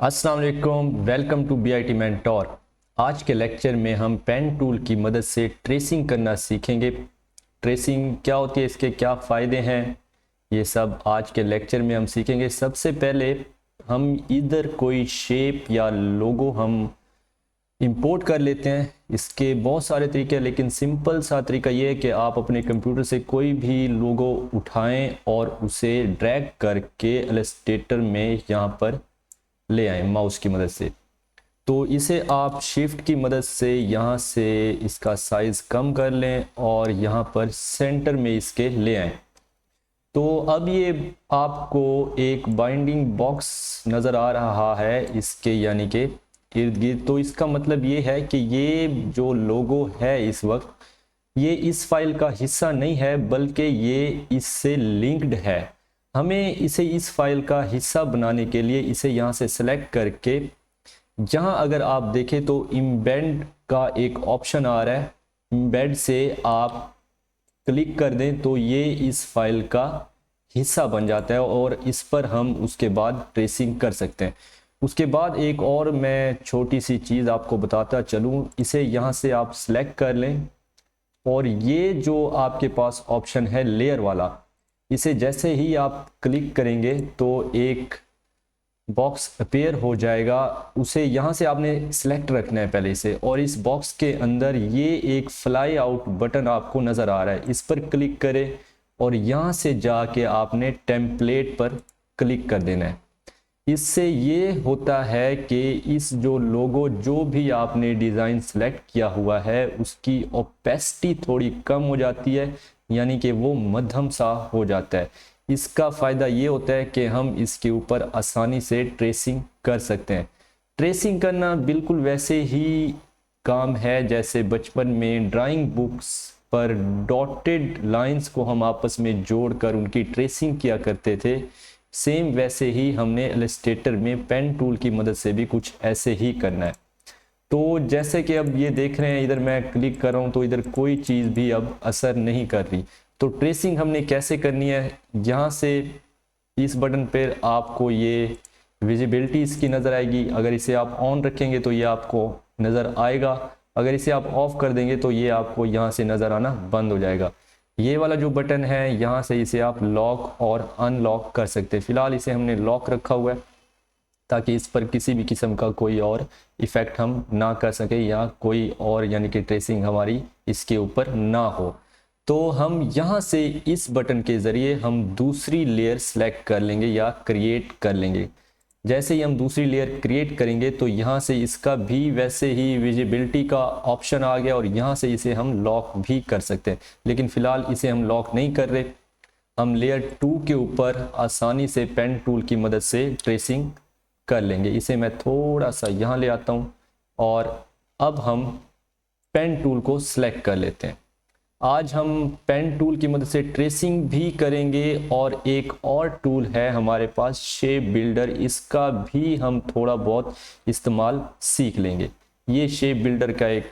अस्सलाम वालेकुम, welcome to BIT mentor. आज के लेक्चर में हम पेन टूल की मदद से ट्रेसिंग करना सीखेंगे। ट्रेसिंग क्या होती है, इसके क्या फ़ायदे हैं, ये सब आज के लेक्चर में हम सीखेंगे। सबसे पहले हम इधर कोई शेप या लोगो हम इंपोर्ट कर लेते हैं। इसके बहुत सारे तरीके हैं, लेकिन सिंपल सा तरीका ये है कि आप अपने कंप्यूटर से कोई भी लोगो उठाएं और उसे ड्रैग करके इलस्ट्रेटर में यहाँ पर ले आए माउस की मदद से। तो इसे आप शिफ्ट की मदद से यहाँ से इसका साइज़ कम कर लें और यहाँ पर सेंटर में इसके ले आएं। तो अब ये आपको एक बाइंडिंग बॉक्स नज़र आ रहा है इसके यानी के इर्द गिर्द। तो इसका मतलब ये है कि ये जो लोगो है इस वक्त ये इस फाइल का हिस्सा नहीं है, बल्कि ये इससे लिंक्ड है। हमें इसे इस फाइल का हिस्सा बनाने के लिए इसे यहाँ से सेलेक्ट करके जहाँ अगर आप देखें तो इम्बेड का एक ऑप्शन आ रहा है, इम्बेड से आप क्लिक कर दें तो ये इस फाइल का हिस्सा बन जाता है और इस पर हम उसके बाद ट्रेसिंग कर सकते हैं। उसके बाद एक और मैं छोटी सी चीज़ आपको बताता चलूँ, इसे यहाँ से आप सेलेक्ट कर लें और ये जो आपके पास ऑप्शन है लेयर वाला, इसे जैसे ही आप क्लिक करेंगे तो एक बॉक्स अपीयर हो जाएगा। उसे यहाँ से आपने सेलेक्ट रखना है पहले से, और इस बॉक्स के अंदर ये एक फ्लाई आउट बटन आपको नज़र आ रहा है, इस पर क्लिक करें और यहाँ से जाके आपने टेम्पलेट पर क्लिक कर देना है। इससे ये होता है कि इस जो लोगो जो भी आपने डिज़ाइन सेलेक्ट किया हुआ है उसकी ओपेसिटी थोड़ी कम हो जाती है, यानी कि वो मध्यम सा हो जाता है। इसका फ़ायदा ये होता है कि हम इसके ऊपर आसानी से ट्रेसिंग कर सकते हैं। ट्रेसिंग करना बिल्कुल वैसे ही काम है जैसे बचपन में ड्राइंग बुक्स पर डॉटेड लाइंस को हम आपस में जोड़कर उनकी ट्रेसिंग किया करते थे। सेम वैसे ही हमने इलस्ट्रेटर में पेन टूल की मदद से भी कुछ ऐसे ही करना है। तो जैसे कि अब ये देख रहे हैं, इधर मैं क्लिक कर रहा हूँ तो इधर कोई चीज़ भी अब असर नहीं कर रही। तो ट्रेसिंग हमने कैसे करनी है, यहाँ से इस बटन पर आपको ये विजिबिलिटी इसकी नज़र आएगी। अगर इसे आप ऑन रखेंगे तो ये आपको नज़र आएगा, अगर इसे आप ऑफ कर देंगे तो ये आपको यहाँ से नज़र आना बंद हो जाएगा। ये वाला जो बटन है यहाँ से इसे आप लॉक और अनलॉक कर सकते हैं। फिलहाल इसे हमने लॉक रखा हुआ है ताकि इस पर किसी भी किस्म का कोई और इफ़ेक्ट हम ना कर सके या कोई और यानी कि ट्रेसिंग हमारी इसके ऊपर ना हो। तो हम यहाँ से इस बटन के ज़रिए हम दूसरी लेयर सेलेक्ट कर लेंगे या क्रिएट कर लेंगे। जैसे ही हम दूसरी लेयर क्रिएट करेंगे तो यहाँ से इसका भी वैसे ही विजिबिलिटी का ऑप्शन आ गया और यहाँ से इसे हम लॉक भी कर सकते हैं, लेकिन फ़िलहाल इसे हम लॉक नहीं कर रहे। हम लेयर 2 के ऊपर आसानी से पेन टूल की मदद से ट्रेसिंग कर लेंगे। इसे मैं थोड़ा सा यहाँ ले आता हूँ और अब हम पेन टूल को सिलेक्ट कर लेते हैं। आज हम पेन टूल की मदद से ट्रेसिंग भी करेंगे और एक और टूल है हमारे पास शेप बिल्डर, इसका भी हम थोड़ा बहुत इस्तेमाल सीख लेंगे। ये शेप बिल्डर का एक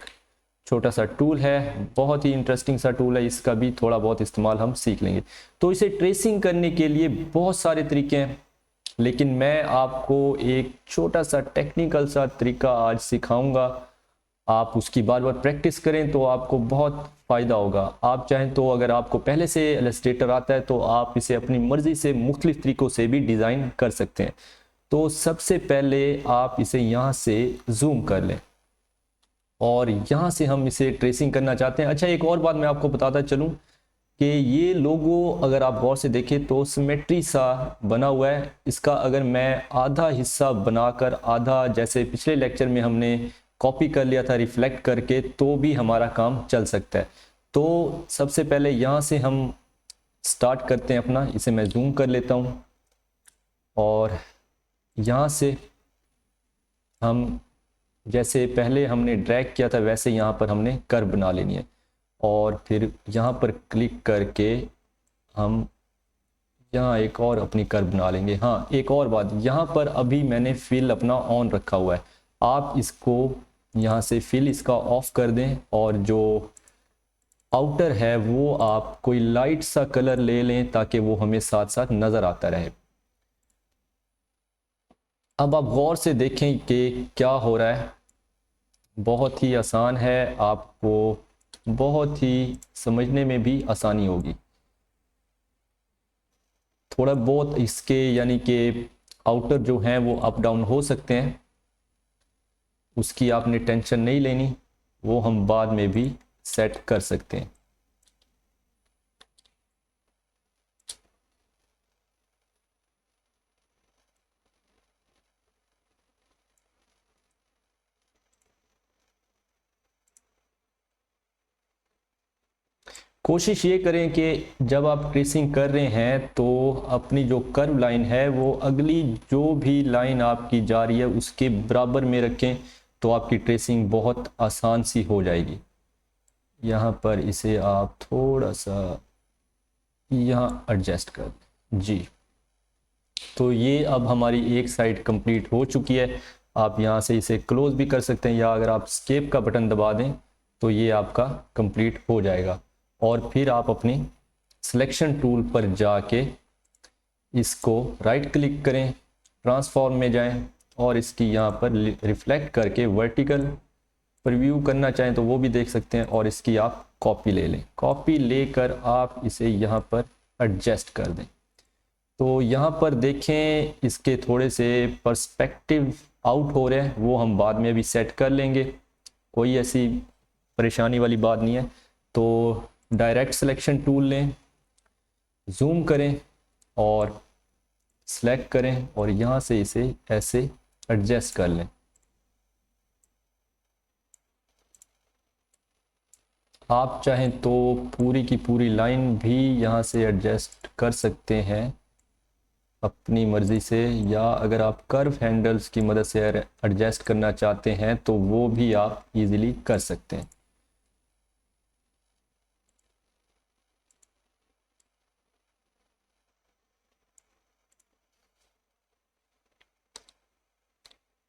छोटा सा टूल है, बहुत ही इंटरेस्टिंग सा टूल है, इसका भी थोड़ा बहुत इस्तेमाल हम सीख लेंगे। तो इसे ट्रेसिंग करने के लिए बहुत सारे तरीके हैं, लेकिन मैं आपको एक छोटा सा टेक्निकल सा तरीका आज सिखाऊंगा। आप उसकी बार बार प्रैक्टिस करें तो आपको बहुत फ़ायदा होगा। आप चाहें तो अगर आपको पहले से इलस्ट्रेटर आता है तो आप इसे अपनी मर्ज़ी से मुख्तलिफ तरीक़ों से भी डिज़ाइन कर सकते हैं। तो सबसे पहले आप इसे यहाँ से जूम कर लें और यहाँ से हम इसे ट्रेसिंग करना चाहते हैं। अच्छा, एक और बात मैं आपको बताता चलूँ कि ये लोगो अगर आप गौर से देखें तो सिमेट्री सा बना हुआ है। इसका अगर मैं आधा हिस्सा बनाकर आधा, जैसे पिछले लेक्चर में हमने कॉपी कर लिया था रिफ्लेक्ट करके, तो भी हमारा काम चल सकता है। तो सबसे पहले यहाँ से हम स्टार्ट करते हैं अपना, इसे मैं जूम कर लेता हूँ और यहाँ से हम जैसे पहले हमने ड्रैग किया था वैसे यहाँ पर हमने कर्व बना लेनी है और फिर यहाँ पर क्लिक करके हम यहाँ एक और अपनी कर्व बना लेंगे। हाँ, एक और बात, यहाँ पर अभी मैंने फिल अपना ऑन रखा हुआ है, आप इसको यहाँ से फिल इसका ऑफ कर दें और जो आउटर है वो आप कोई लाइट सा कलर ले लें ताकि वो हमें साथ साथ नज़र आता रहे। अब आप गौर से देखें कि क्या हो रहा है। बहुत ही आसान है, आपको बहुत ही समझने में भी आसानी होगी। थोड़ा बहुत इसके यानी कि आउटर जो हैं वो अप डाउन हो सकते हैं, उसकी आपने टेंशन नहीं लेनी, वो हम बाद में भी सेट कर सकते हैं। कोशिश ये करें कि जब आप ट्रेसिंग कर रहे हैं तो अपनी जो कर्व लाइन है वो अगली जो भी लाइन आपकी जा रही है उसके बराबर में रखें, तो आपकी ट्रेसिंग बहुत आसान सी हो जाएगी। यहाँ पर इसे आप थोड़ा सा यहाँ एडजस्ट कर दें जी। तो ये अब हमारी एक साइड कंप्लीट हो चुकी है। आप यहाँ से इसे क्लोज भी कर सकते हैं, या अगर आप स्केप का बटन दबा दें तो ये आपका कंप्लीट हो जाएगा। और फिर आप अपनी सिलेक्शन टूल पर जाके इसको राइट क्लिक करें, ट्रांसफॉर्म में जाएं और इसकी यहाँ पर रिफ्लेक्ट करके वर्टिकल प्रीव्यू करना चाहें तो वो भी देख सकते हैं, और इसकी आप कॉपी ले लें। कॉपी लेकर आप इसे यहाँ पर एडजस्ट कर दें। तो यहाँ पर देखें इसके थोड़े से पर्सपेक्टिव आउट हो रहे हैं, वो हम बाद में भी सेट कर लेंगे, कोई ऐसी परेशानी वाली बात नहीं है। तो डायरेक्ट सिलेक्शन टूल लें, जूम करें और सेलेक्ट करें और यहाँ से इसे ऐसे एडजस्ट कर लें। आप चाहें तो पूरी की पूरी लाइन भी यहाँ से एडजस्ट कर सकते हैं अपनी मर्ज़ी से, या अगर आप कर्व हैंडल्स की मदद से एडजस्ट करना चाहते हैं तो वो भी आप इजीली कर सकते हैं।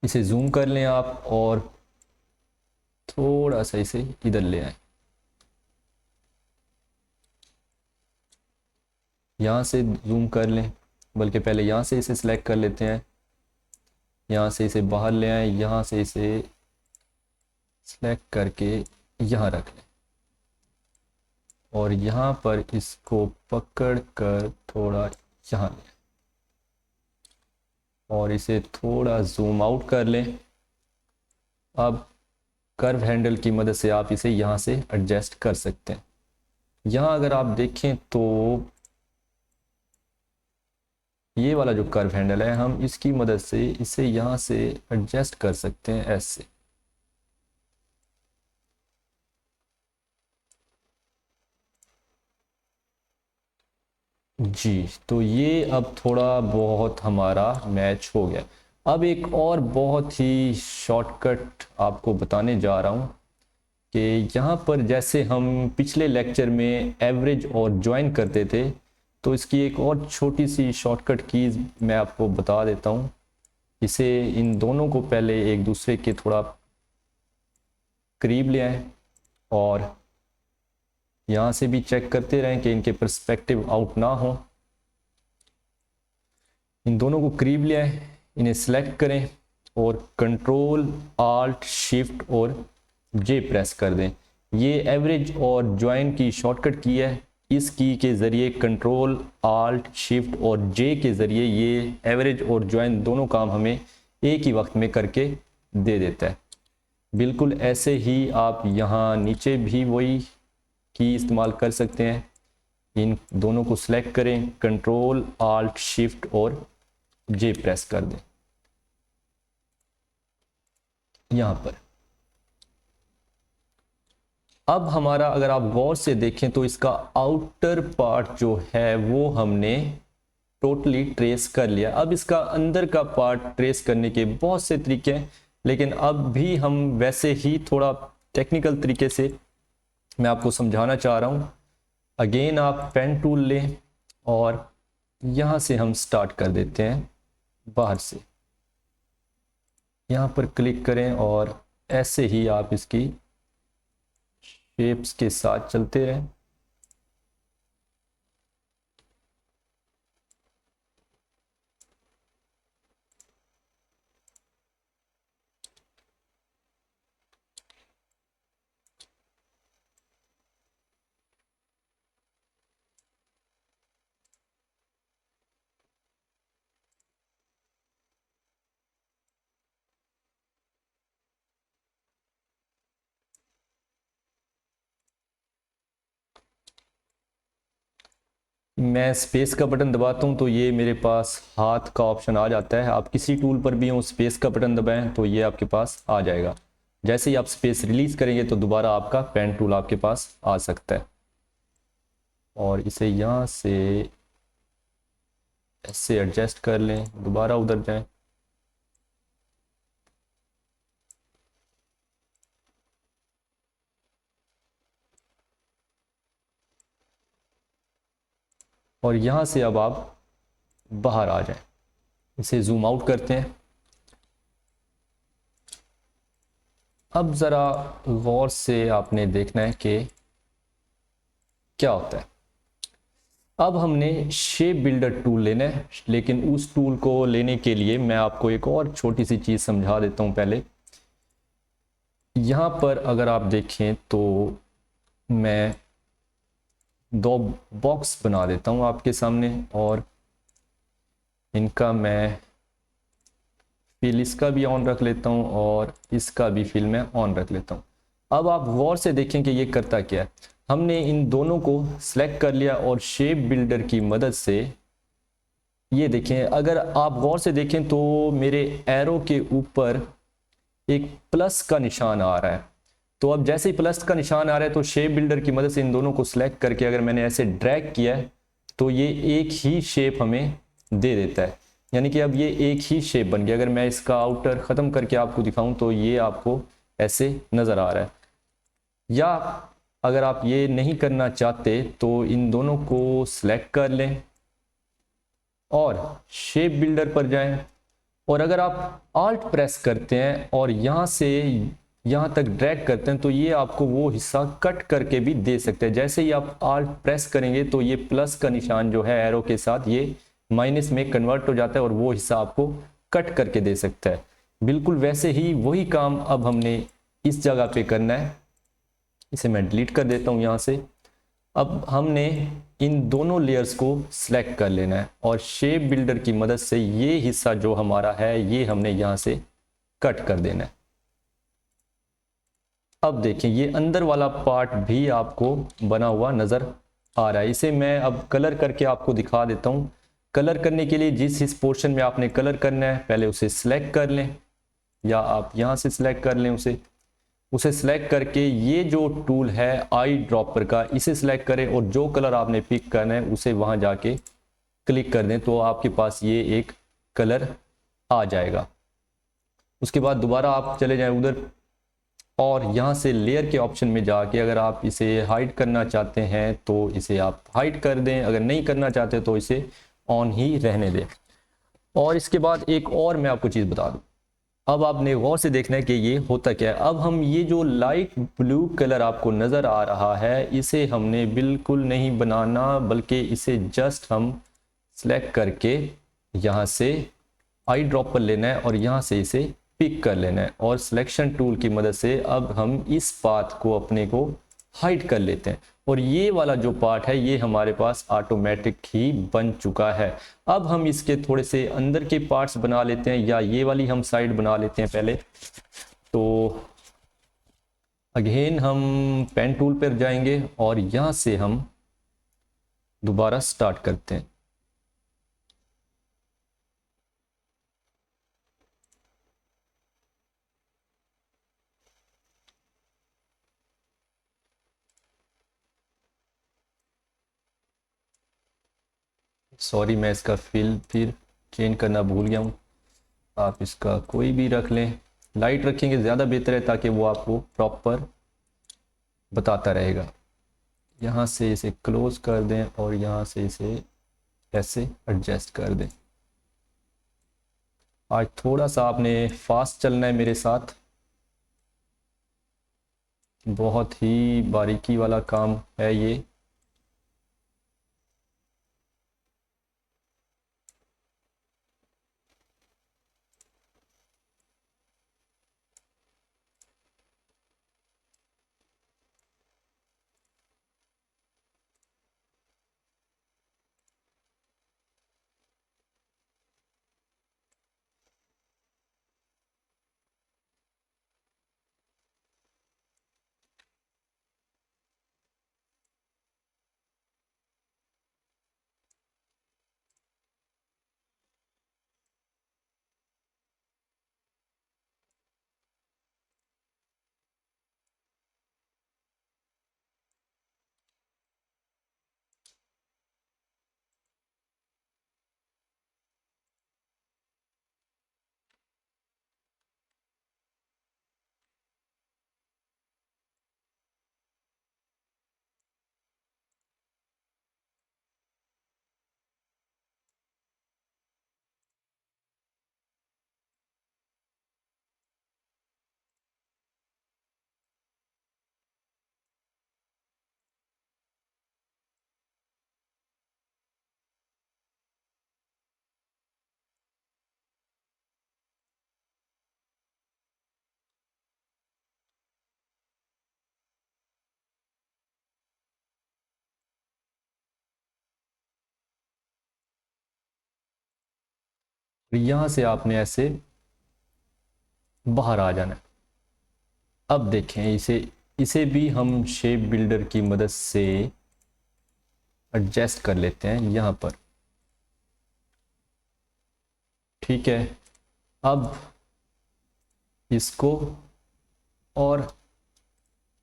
इसे जूम कर लें आप और थोड़ा सा इसे इधर ले आए। यहाँ से जूम कर लें, बल्कि पहले यहाँ से इसे सिलेक्ट कर लेते हैं, यहाँ से इसे बाहर ले आए, यहाँ से इसे सिलेक्ट करके यहाँ रख लें और यहाँ पर इसको पकड़ कर थोड़ा यहाँ लें और इसे थोड़ा जूम आउट कर लें। अब कर्व हैंडल की मदद से आप इसे यहाँ से एडजस्ट कर सकते हैं। यहाँ अगर आप देखें तो ये वाला जो कर्व हैंडल है, हम इसकी मदद से इसे यहाँ से एडजस्ट कर सकते हैं ऐसे। जी, तो ये अब थोड़ा बहुत हमारा मैच हो गया। अब एक और बहुत ही शॉर्टकट आपको बताने जा रहा हूँ कि यहाँ पर जैसे हम पिछले लेक्चर में एवरेज और ज्वाइन करते थे, तो इसकी एक और छोटी सी शॉर्टकट कीज़ मैं आपको बता देता हूँ। इसे इन दोनों को पहले एक दूसरे के थोड़ा करीब ले आएं और यहाँ से भी चेक करते रहें कि इनके पर्सपेक्टिव आउट ना हो। इन दोनों को करीब ले आए, इन्हें सेलेक्ट करें और कंट्रोल आल्ट शिफ्ट और जे प्रेस कर दें। ये एवरेज और ज्वाइन की शॉर्टकट की है। इस की के ज़रिए कंट्रोल आल्ट शिफ्ट और जे के ज़रिए ये एवरेज और ज्वाइन दोनों काम हमें एक ही वक्त में करके दे देता है। बिल्कुल ऐसे ही आप यहाँ नीचे भी वही की इस्तेमाल कर सकते हैं। इन दोनों को सिलेक्ट करें, कंट्रोल आल्ट शिफ्ट और जे प्रेस कर दें यहाँ पर। अब हमारा अगर आप गौर से देखें तो इसका आउटर पार्ट जो है वो हमने टोटली ट्रेस कर लिया। अब इसका अंदर का पार्ट ट्रेस करने के बहुत से तरीके हैं, लेकिन अब भी हम वैसे ही थोड़ा टेक्निकल तरीके से मैं आपको समझाना चाह रहा हूँ। अगेन आप पेन टूल लें और यहाँ से हम स्टार्ट कर देते हैं बाहर से। यहाँ पर क्लिक करें और ऐसे ही आप इसकी शेप्स के साथ चलते रहें। मैं स्पेस का बटन दबाता हूँ तो ये मेरे पास हाथ का ऑप्शन आ जाता है। आप किसी टूल पर भी हो स्पेस का बटन दबाएं तो ये आपके पास आ जाएगा। जैसे ही आप स्पेस रिलीज करेंगे तो दोबारा आपका पेन टूल आपके पास आ सकता है। और इसे यहाँ से ऐसे एडजस्ट कर लें, दोबारा उधर जाएं। और यहाँ से अब आप बाहर आ जाएं। इसे जूम आउट करते हैं। अब ज़रा गौर से आपने देखना है कि क्या होता है। अब हमने शेप बिल्डर टूल लेना है, लेकिन उस टूल को लेने के लिए मैं आपको एक और छोटी सी चीज़ समझा देता हूँ पहले। यहाँ पर अगर आप देखें तो मैं दो बॉक्स बना देता हूँ आपके सामने, और इनका मैं फिल इसका भी ऑन रख लेता हूँ और इसका भी फिल मैं ऑन रख लेता हूँ। अब आप गौर से देखें कि ये करता क्या है। हमने इन दोनों को सिलेक्ट कर लिया और शेप बिल्डर की मदद से ये देखें, अगर आप गौर से देखें तो मेरे एरो के ऊपर एक प्लस का निशान आ रहा है। तो अब जैसे ही प्लस का निशान आ रहा है तो शेप बिल्डर की मदद से इन दोनों को सिलेक्ट करके अगर मैंने ऐसे ड्रैग किया है तो ये एक ही शेप हमें दे देता है। यानी कि अब ये एक ही शेप बन गया। अगर मैं इसका आउटर ख़त्म करके आपको दिखाऊं तो ये आपको ऐसे नज़र आ रहा है। या अगर आप ये नहीं करना चाहते तो इन दोनों को सिलेक्ट कर लें और शेप बिल्डर पर जाएं, और अगर आप आल्ट प्रेस करते हैं और यहाँ से यहाँ तक ड्रैग करते हैं तो ये आपको वो हिस्सा कट करके भी दे सकते हैं। जैसे ही आप आल्ट प्रेस करेंगे तो ये प्लस का निशान जो है एरो के साथ ये माइनस में कन्वर्ट हो जाता है और वो हिस्सा आपको कट करके दे सकता है। बिल्कुल वैसे ही वही काम अब हमने इस जगह पे करना है। इसे मैं डिलीट कर देता हूँ यहाँ से। अब हमने इन दोनों लेयर्स को सिलेक्ट कर लेना है और शेप बिल्डर की मदद से ये हिस्सा जो हमारा है ये हमने यहाँ से कट कर देना है। अब देखें ये अंदर वाला पार्ट भी आपको बना हुआ नज़र आ रहा है। इसे मैं अब कलर करके आपको दिखा देता हूँ। कलर करने के लिए जिस इस पोर्शन में आपने कलर करना है पहले उसे सिलेक्ट कर लें, या आप यहाँ से सिलेक्ट कर लें उसे सिलेक्ट करके ये जो टूल है आई ड्रॉपर का इसे सिलेक्ट करें और जो कलर आपने पिक करना है उसे वहां जाके क्लिक कर दें तो आपके पास ये एक कलर आ जाएगा। उसके बाद दोबारा आप चले जाएं उधर और यहाँ से लेयर के ऑप्शन में जाके अगर आप इसे हाइड करना चाहते हैं तो इसे आप हाइड कर दें, अगर नहीं करना चाहते तो इसे ऑन ही रहने दें। और इसके बाद एक और मैं आपको चीज़ बता दूं। अब आपने गौर से देखना है कि ये होता क्या है। अब हम ये जो लाइट ब्लू कलर आपको नज़र आ रहा है इसे हमने बिल्कुल नहीं बनाना, बल्कि इसे जस्ट हम सेलेक्ट करके यहाँ से आई ड्रॉप पर लेना है और यहाँ से इसे पिक कर लेना है और सिलेक्शन टूल की मदद से अब हम इस पाथ को अपने को हाइड कर लेते हैं और ये वाला जो पार्ट है ये हमारे पास ऑटोमेटिक ही बन चुका है। अब हम इसके थोड़े से अंदर के पार्ट्स बना लेते हैं, या ये वाली हम साइड बना लेते हैं पहले। तो अगेन हम पेन टूल पर जाएंगे और यहाँ से हम दोबारा स्टार्ट करते हैं। सॉरी मैं इसका फिर चेंज करना भूल गया हूँ। आप इसका कोई भी रख लें, लाइट रखेंगे ज़्यादा बेहतर है ताकि वो आपको प्रॉपर बताता रहेगा। यहाँ से इसे क्लोज कर दें और यहाँ से इसे ऐसे एडजस्ट कर दें। आज थोड़ा सा आपने फास्ट चलना है मेरे साथ, बहुत ही बारीकी वाला काम है ये। यहाँ से आपने ऐसे बाहर आ जाना है। अब देखें इसे भी हम शेप बिल्डर की मदद से एडजस्ट कर लेते हैं यहाँ पर। ठीक है, अब इसको और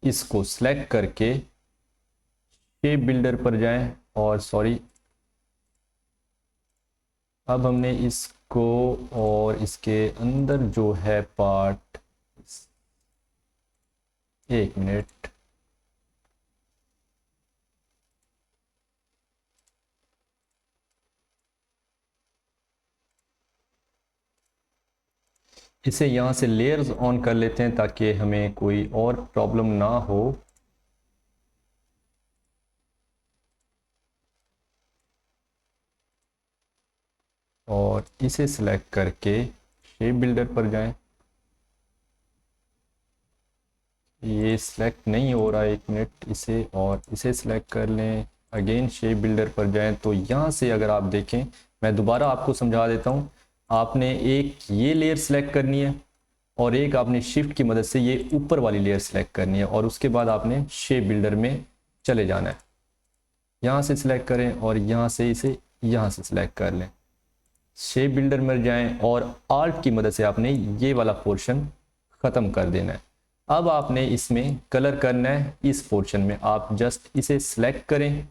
इसको सिलेक्ट करके शेप बिल्डर पर जाएं और सॉरी, अब हमने इसको और इसके अंदर जो है पार्ट, एक मिनट, इसे यहाँ से लेयर्स ऑन कर लेते हैं ताकि हमें कोई और प्रॉब्लम ना हो। और इसे सिलेक्ट करके शेप बिल्डर पर जाएं। ये सिलेक्ट नहीं हो रहा है, एक मिनट, इसे और इसे सिलेक्ट कर लें। अगेन शेप बिल्डर पर जाएं तो यहाँ से अगर आप देखें, मैं दोबारा आपको समझा देता हूँ, आपने एक ये लेयर सिलेक्ट करनी है और एक आपने शिफ्ट की मदद से ये ऊपर वाली लेयर सिलेक्ट करनी है और उसके बाद आपने शेप बिल्डर में चले जाना है। यहाँ से सिलेक्ट करें और यहाँ से इसे यहाँ से सिलेक्ट कर लें। शेप बिल्डर में जाएं और आल्ट की मदद से आपने ये वाला पोर्शन ख़त्म कर देना है। अब आपने इसमें कलर करना है। इस पोर्शन में आप जस्ट इसे सिलेक्ट करें,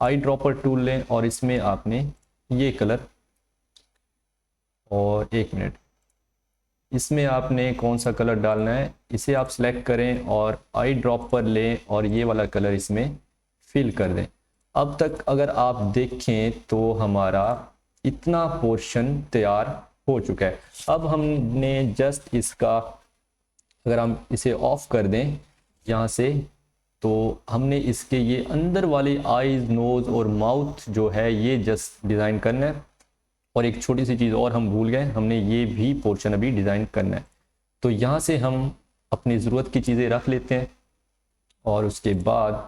आई ड्रॉपर टूल लें और इसमें आपने ये कलर, और एक मिनट, इसमें आपने कौन सा कलर डालना है इसे आप सिलेक्ट करें और आई ड्रॉपर लें और ये वाला कलर इसमें फिल कर दें। अब तक अगर आप देखें तो हमारा इतना पोर्शन तैयार हो चुका है। अब हमने जस्ट इसका, अगर हम इसे ऑफ कर दें यहाँ से, तो हमने इसके ये अंदर वाले आईज, नोज और माउथ जो है ये जस्ट डिज़ाइन करना है। और एक छोटी सी चीज़ और हम भूल गए, हमने ये भी पोर्शन अभी डिज़ाइन करना है। तो यहाँ से हम अपनी ज़रूरत की चीज़ें रख लेते हैं और उसके बाद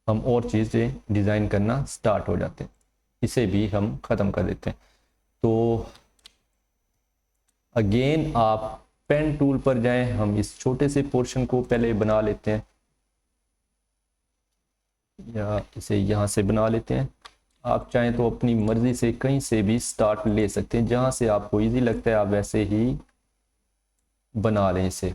हम और चीज़ें डिज़ाइन करना स्टार्ट हो जाते हैं। इसे भी हम ख़त्म कर देते हैं। तो अगेन आप पेन टूल पर जाएं, हम इस छोटे से पोर्शन को पहले बना लेते हैं या इसे यहाँ से बना लेते हैं। आप चाहें तो अपनी मर्ज़ी से कहीं से भी स्टार्ट ले सकते हैं, जहाँ से आपको इजी लगता है आप वैसे ही बना लें इसे।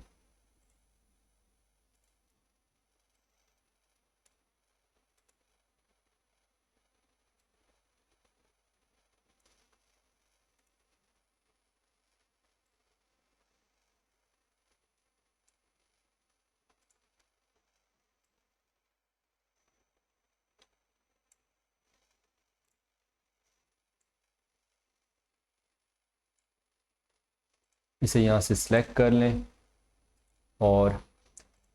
इसे यहाँ से सिलेक्ट कर लें और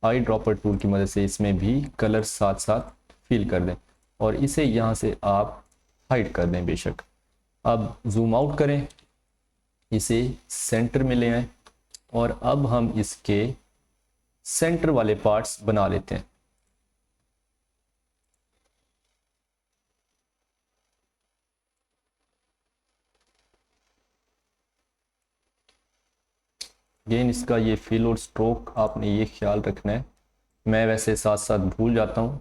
आई ड्रॉपर टूल की मदद से इसमें भी कलर साथ साथ फिल कर दें और इसे यहाँ से आप हाइड कर दें बेशक। अब जूम आउट करें, इसे सेंटर में ले आएं और अब हम इसके सेंटर वाले पार्ट्स बना लेते हैं। अगेन इसका ये फिल और स्ट्रोक आपने ये ख्याल रखना है, मैं वैसे साथ साथ भूल जाता हूँ।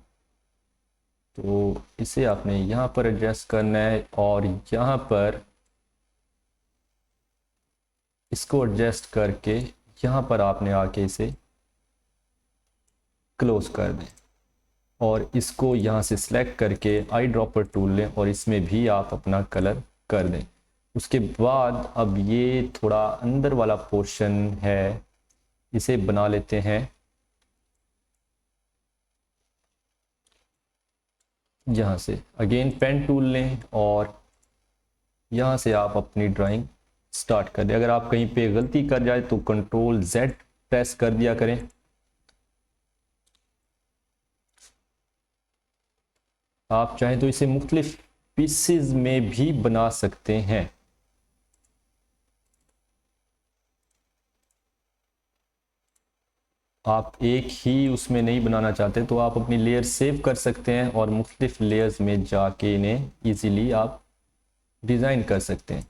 तो इसे आपने यहाँ पर एडजस्ट करना है और यहाँ पर इसको एडजस्ट करके यहाँ पर आपने आके इसे क्लोज कर दें और इसको यहाँ से सिलेक्ट करके आई ड्रॉपर टूल लें और इसमें भी आप अपना कलर कर दें। उसके बाद अब ये थोड़ा अंदर वाला पोर्शन है, इसे बना लेते हैं। यहाँ से अगेन पेन टूल लें और यहाँ से आप अपनी ड्राइंग स्टार्ट कर दें। अगर आप कहीं पे गलती कर जाए तो कंट्रोल Z प्रेस कर दिया करें। आप चाहें तो इसे मुख्तलिफ पीसेस में भी बना सकते हैं। आप एक ही उसमें नहीं बनाना चाहते तो आप अपनी लेयर सेव कर सकते हैं और मुख्तलिफ लेयर्स में जाके इन्हें इजीली आप डिज़ाइन कर सकते हैं।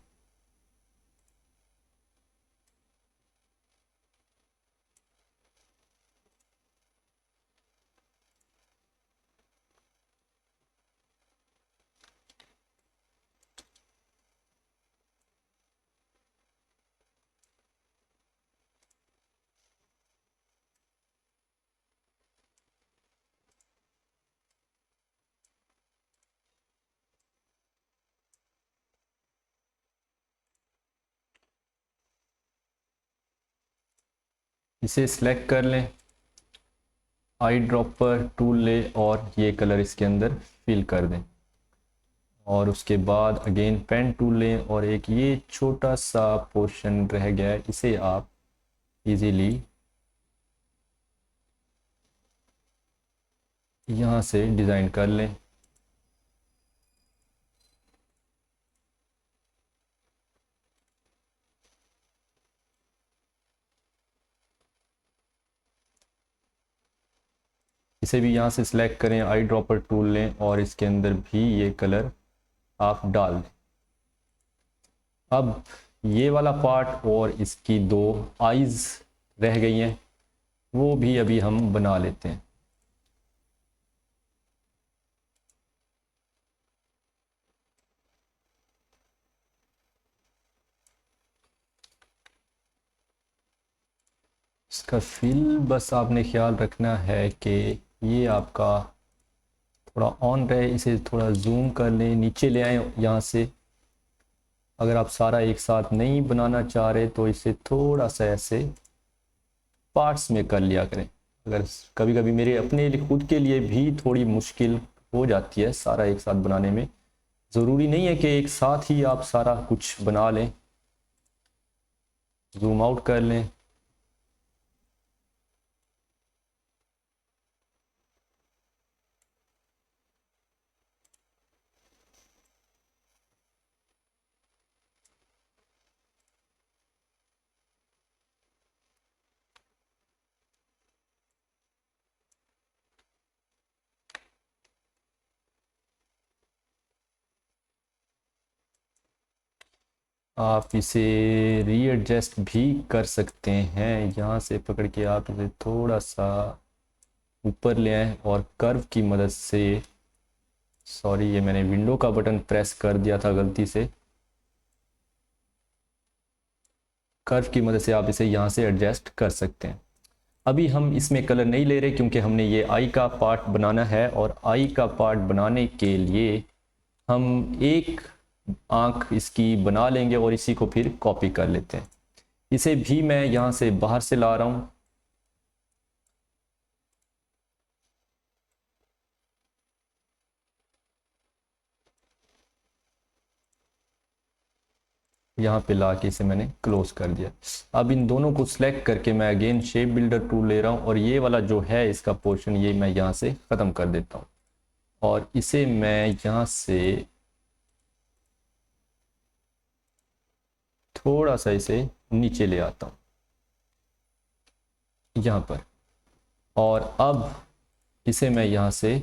इसे सिलेक्ट कर लें, आई ड्रॉपर टूल ले और ये कलर इसके अंदर फिल कर दें। और उसके बाद अगेन पेन टूल लें और एक ये छोटा सा पोर्शन रह गया है, इसे आप इजीली यहाँ से डिज़ाइन कर लें। इसे भी यहाँ से सिलेक्ट करें, आई ड्रॉपर टूल लें और इसके अंदर भी ये कलर आप डाल दें। अब ये वाला पार्ट और इसकी दो आईज रह गई हैं, वो भी अभी हम बना लेते हैं। इसका फिल बस आपने ख्याल रखना है कि ये आपका थोड़ा ऑन रहे। इसे थोड़ा जूम कर लें, नीचे ले आए यहाँ से। अगर आप सारा एक साथ नहीं बनाना चाह रहे तो इसे थोड़ा सा ऐसे पार्ट्स में कर लिया करें। अगर कभी कभी मेरे अपने खुद के लिए भी थोड़ी मुश्किल हो जाती है सारा एक साथ बनाने में, ज़रूरी नहीं है कि एक साथ ही आप सारा कुछ बना लें। जूम आउट कर लें, आप इसे रीएडजस्ट भी कर सकते हैं। यहाँ से पकड़ के आप इसे थोड़ा सा ऊपर ले आएं और कर्व की मदद से, सॉरी ये मैंने विंडो का बटन प्रेस कर दिया था गलती से, कर्व की मदद से आप इसे यहाँ से एडजस्ट कर सकते हैं। अभी हम इसमें कलर नहीं ले रहे क्योंकि हमने ये आई का पार्ट बनाना है और आई का पार्ट बनाने के लिए हम एक आंख इसकी बना लेंगे और इसी को फिर कॉपी कर लेते हैं। इसे भी मैं यहाँ से बाहर से ला रहा हूँ। यहाँ पे ला के इसे मैंने क्लोज कर दिया। अब इन दोनों को सिलेक्ट करके मैं अगेन शेप बिल्डर टूल ले रहा हूँ और ये वाला जो है इसका पोर्शन ये मैं यहाँ से ख़त्म कर देता हूँ और इसे मैं यहाँ से थोड़ा सा इसे नीचे ले आता हूँ यहाँ पर। और अब इसे मैं यहाँ से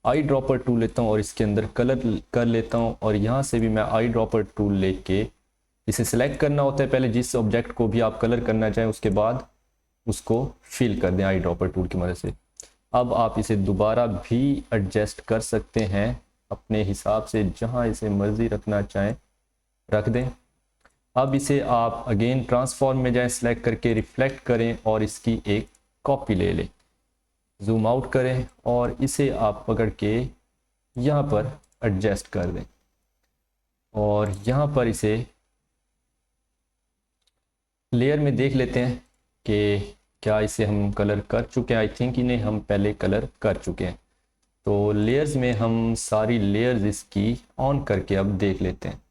आई ड्रॉपर टूल लेता हूँ और इसके अंदर कलर कर लेता हूँ और यहाँ से भी मैं आई ड्रॉपर टूल लेके इसे सिलेक्ट करना होता है पहले, जिस ऑब्जेक्ट को भी आप कलर करना चाहें उसके बाद उसको फिल कर दें आई ड्रॉपर टूल की मदद से। अब आप इसे दोबारा भी एडजस्ट कर सकते हैं अपने हिसाब से, जहाँ इसे मर्जी रखना चाहें रख दें। अब इसे आप अगेन ट्रांसफॉर्म में जाएं, सिलेक्ट करके रिफ्लेक्ट करें और इसकी एक कॉपी ले लें। जूम आउट करें और इसे आप पकड़ के यहाँ पर एडजस्ट कर दें और यहाँ पर इसे लेयर में देख लेते हैं कि क्या इसे हम कलर कर चुके हैं। आई थिंक इन्हें हम पहले कलर कर चुके हैं। तो लेयर्स में हम सारी लेयर्स इसकी ऑन करके अब देख लेते हैं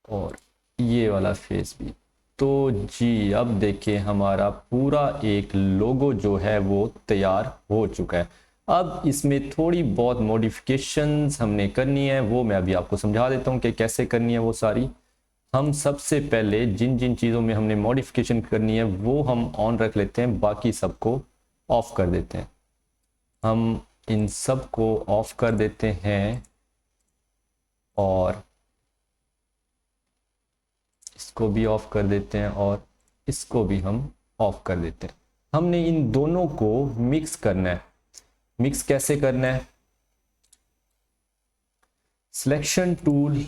और ये वाला फेस भी। तो जी अब देखिए हमारा पूरा एक लोगो जो है वो तैयार हो चुका है। अब इसमें थोड़ी बहुत मॉडिफिकेशंस हमने करनी है, वो मैं अभी आपको समझा देता हूँ कि कैसे करनी है वो सारी। हम सबसे पहले जिन जिन चीज़ों में हमने मॉडिफिकेशन करनी है वो हम ऑन रख लेते हैं, बाकी सबको ऑफ कर देते हैं। हम इन सब को ऑफ कर देते हैं और इसको भी ऑफ कर देते हैं और इसको भी हम ऑफ कर देते हैं। हमने इन दोनों को मिक्स करना है। मिक्स कैसे करना है? Selection tool,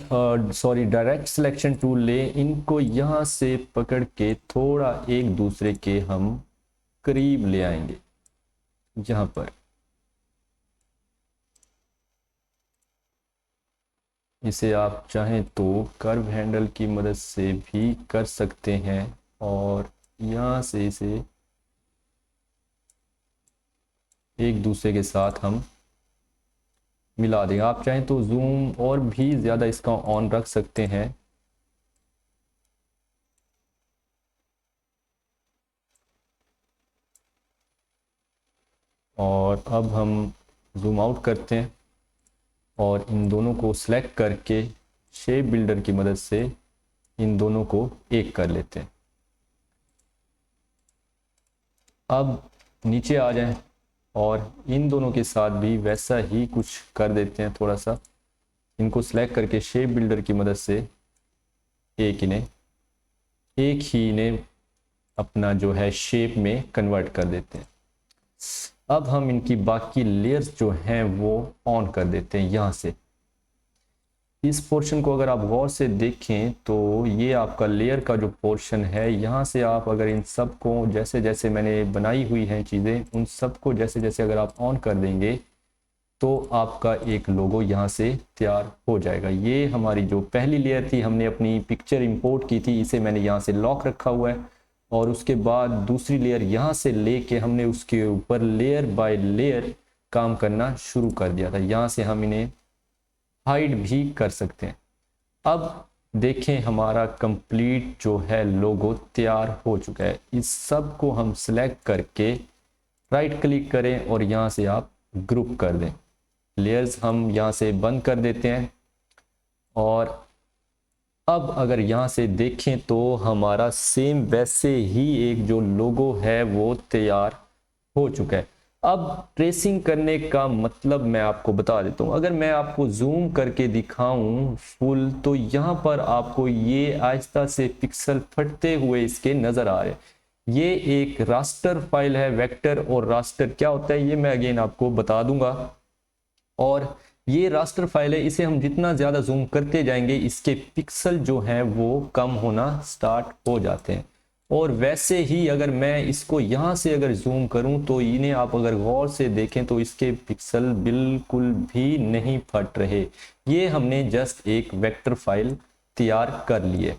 sorry direct selection tool ले, इनको यहाँ से पकड़ के थोड़ा एक दूसरे के हम करीब ले आएंगे यहाँ पर। इसे आप चाहें तो कर्व हैंडल की मदद से भी कर सकते हैं और यहाँ से इसे एक दूसरे के साथ हम मिला देंगे। आप चाहें तो जूम और भी ज़्यादा इसका ऑन रख सकते हैं। और अब हम जूम आउट करते हैं और इन दोनों को सिलेक्ट करके शेप बिल्डर की मदद से इन दोनों को एक कर लेते हैं। अब नीचे आ जाएं और इन दोनों के साथ भी वैसा ही कुछ कर देते हैं। थोड़ा सा इनको सिलेक्ट करके शेप बिल्डर की मदद से एक ही इन्हें अपना जो है शेप में कन्वर्ट कर देते हैं। अब हम इनकी बाकी लेयर्स जो हैं वो ऑन कर देते हैं। यहाँ से इस पोर्शन को अगर आप गौर से देखें तो ये आपका लेयर का जो पोर्शन है, यहाँ से आप अगर इन सब को जैसे जैसे मैंने बनाई हुई हैं चीज़ें, उन सब को जैसे जैसे अगर आप ऑन कर देंगे तो आपका एक लोगो यहाँ से तैयार हो जाएगा। ये हमारी जो पहली लेयर थी, हमने अपनी पिक्चर इंपोर्ट की थी, इसे मैंने यहाँ से लॉक रखा हुआ है और उसके बाद दूसरी लेयर यहाँ से लेके हमने उसके ऊपर लेयर बाय लेयर काम करना शुरू कर दिया था। यहाँ से हम इन्हें हाइड भी कर सकते हैं। अब देखें हमारा कंप्लीट जो है लोगो तैयार हो चुका है। इस सब को हम सिलेक्ट करके राइट क्लिक करें और यहाँ से आप ग्रुप कर दें। लेयर्स हम यहाँ से बंद कर देते हैं और अब अगर यहाँ से देखें तो हमारा सेम वैसे ही एक जो लोगो है वो तैयार हो चुका है। अब ट्रेसिंग करने का मतलब मैं आपको बता देता हूँ। अगर मैं आपको जूम करके दिखाऊं फुल तो यहाँ पर आपको ये आहिस्ता से पिक्सल फटते हुए इसके नज़र आ रहे हैं। ये एक रास्टर फाइल है। वेक्टर और रास्टर क्या होता है ये मैं अगेन आपको बता दूंगा। और ये रास्टर फाइल है, इसे हम जितना ज़्यादा जूम करते जाएंगे इसके पिक्सल जो हैं वो कम होना स्टार्ट हो जाते हैं। और वैसे ही अगर मैं इसको यहाँ से अगर जूम करूँ तो इन्हें आप अगर गौर से देखें तो इसके पिक्सल बिल्कुल भी नहीं फट रहे। ये हमने जस्ट एक वेक्टर फाइल तैयार कर ली है।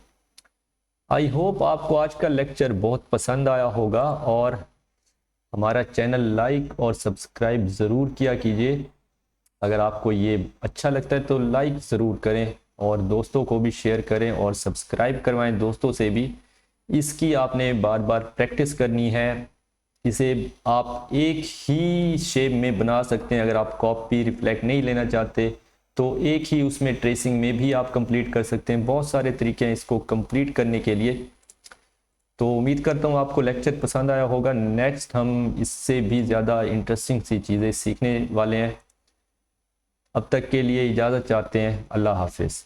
आई होप आपको आज का लेक्चर बहुत पसंद आया होगा और हमारा चैनल लाइक और सब्सक्राइब ज़रूर किया कीजिए। अगर आपको ये अच्छा लगता है तो लाइक ज़रूर करें और दोस्तों को भी शेयर करें और सब्सक्राइब करवाएं दोस्तों से भी। इसकी आपने बार बार प्रैक्टिस करनी है। इसे आप एक ही शेप में बना सकते हैं। अगर आप कॉपी रिफ्लेक्ट नहीं लेना चाहते तो एक ही उसमें ट्रेसिंग में भी आप कंप्लीट कर सकते हैं। बहुत सारे तरीके हैं इसको कंप्लीट करने के लिए। तो उम्मीद करता हूँ आपको लेक्चर पसंद आया होगा। नेक्स्ट हम इससे भी ज़्यादा इंटरेस्टिंग सी चीज़ें सीखने वाले हैं। अब तक के लिए इजाज़त चाहते हैं। अल्लाह हाफिज़।